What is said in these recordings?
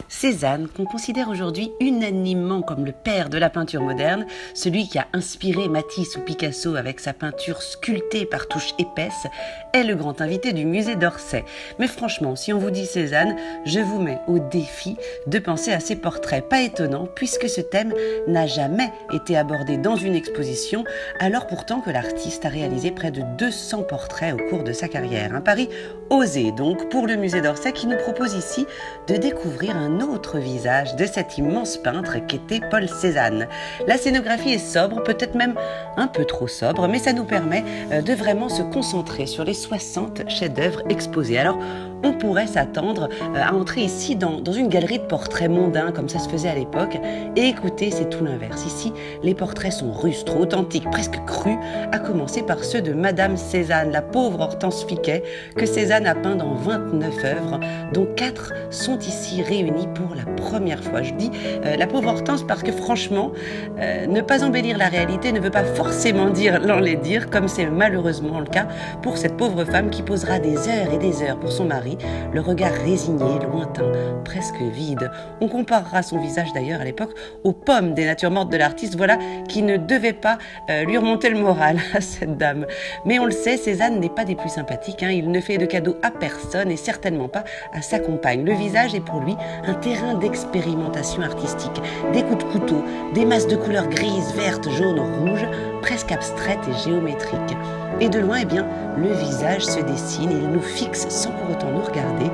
Cézanne, qu'on considère aujourd'hui unanimement comme le père de la peinture moderne, celui qui a inspiré Matisse ou Picasso avec sa peinture sculptée par touches épaisses, est le grand invité du musée d'Orsay. Mais franchement, si on vous dit Cézanne, je vous mets au défi de penser à ses portraits. Pas étonnant, puisque ce thème n'a jamais été abordé dans une exposition, alors pourtant que l'artiste a réalisé près de 200 portraits au cours de sa carrière. Un pari osé donc pour le musée d'Orsay qui nous propose ici de découvrir un autre visage de cet immense peintre qu'était Paul Cézanne. La scénographie est sobre, peut-être même un peu trop sobre, mais ça nous permet de vraiment se concentrer sur les 60 chefs-d'œuvre exposés. Alors, on pourrait s'attendre à entrer ici dans une galerie de portraits mondains, comme ça se faisait à l'époque, et écoutez, c'est tout l'inverse. Ici, les portraits sont rustres, authentiques, presque crus, à commencer par ceux de Madame Cézanne, la pauvre Hortense Fiquet, que Cézanne a peint dans 29 œuvres, dont 4 sont ici réunies pour la première fois. Je dis la pauvre Hortense parce que franchement, ne pas embellir la réalité ne veut pas forcément dire l'enlaidir, comme c'est malheureusement le cas pour cette pauvre femme qui posera des heures et des heures pour son mari, le regard résigné, lointain, presque vide. On comparera son visage d'ailleurs à l'époque aux pommes des natures mortes de l'artiste, voilà qui ne devait pas lui remonter le moral à cette dame. Mais on le sait, Cézanne n'est pas des plus sympathiques, hein. Il ne fait de cadeaux à personne et certainement pas à sa compagne. Le visage est pour lui un terrain d'expérimentation artistique, des coups de couteau, des masses de couleurs grises, vertes, jaunes, rouges, presque abstraites et géométriques. Et de loin, eh bien, le visage se dessine, il nous fixe sans pour autant nous regarder.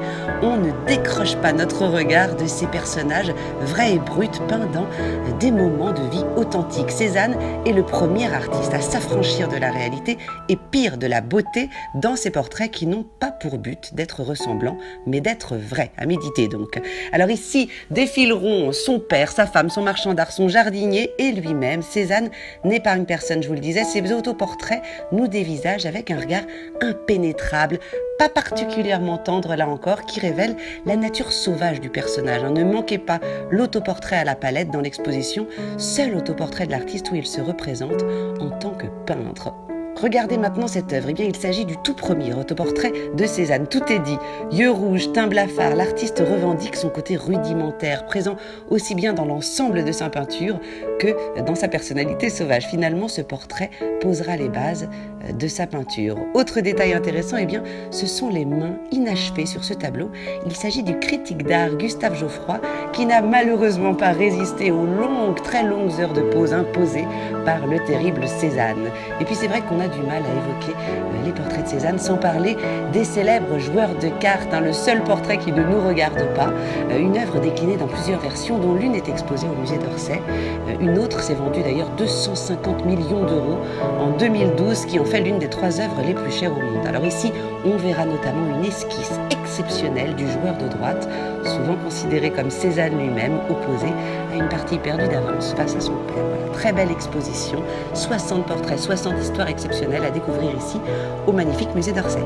On ne décroche pas notre regard de ces personnages vrais et bruts peints dans des moments de vie authentiques. Cézanne est le premier artiste à s'affranchir de la réalité et pire de la beauté dans ses portraits qui n'ont pas pour but d'être ressemblants, mais d'être vrais, à méditer donc. Alors ici, défileront son père, sa femme, son marchand d'art, son jardinier et lui-même. Cézanne n'épargne personne, je vous le disais, ses autoportraits nous dévisagent avec un regard impénétrable, pas particulièrement tendre là encore, qui révèle la nature sauvage du personnage. Ne manquez pas l'autoportrait à la palette dans l'exposition, seul autoportrait de l'artiste où il se représente en tant que peintre. Regardez maintenant cette œuvre. Eh bien, il s'agit du tout premier autoportrait de Cézanne. Tout est dit. Yeux rouges, teint blafard, l'artiste revendique son côté rudimentaire, présent aussi bien dans l'ensemble de sa peinture que dans sa personnalité sauvage. Finalement, ce portrait posera les bases de sa peinture. Autre détail intéressant, eh bien, ce sont les mains inachevées sur ce tableau. Il s'agit du critique d'art Gustave Geoffroy, qui n'a malheureusement pas résisté aux longues, très longues heures de pause imposées par le terrible Cézanne. Et puis c'est vrai qu'on a du mal à évoquer les portraits de Cézanne sans parler des célèbres joueurs de cartes, le seul portrait qui ne nous regarde pas, une œuvre déclinée dans plusieurs versions dont l'une est exposée au musée d'Orsay, une autre s'est vendue d'ailleurs 250 millions d'euros en 2012, qui en fait l'une des 3 œuvres les plus chères au monde. Alors ici, on verra notamment une esquisse exceptionnelle du joueur de droite, souvent considéré comme Cézanne lui-même, opposé à une partie perdue d'avance face à son père. Voilà, très belle exposition, 60 portraits, 60 histoires exceptionnelles à découvrir ici au magnifique musée d'Orsay.